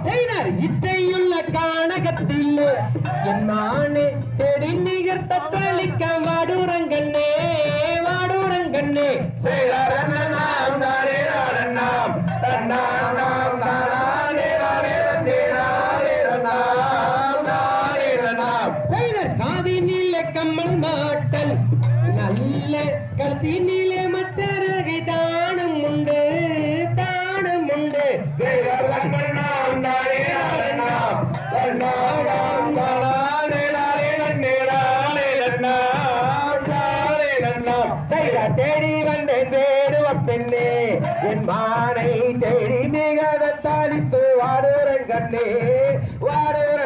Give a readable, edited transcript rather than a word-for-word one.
செய்தார் இச்சையுள்ள கானகத்தில் என் மானே தேடி நிகர் தத்தளிக்க வாடுரங்கண்ணே வாடுரங்கண்ணே செய்தார் நாம் தாரே நாம் தன்னாம் நாம் தாரே செய்தார் காதினிலே கம்மல் மாட்டல் நல்ல கல்சினிலே மற்றரகை தானும் உண்டு செய்தார் நாம் தாரே நாம் தன்னாம் செய்தார் தேடி வந்தேன் வேடுவ பெண்ணே என் மானை தேடி மிக தாளித்து வாடுரங்கண்ணே வாடுற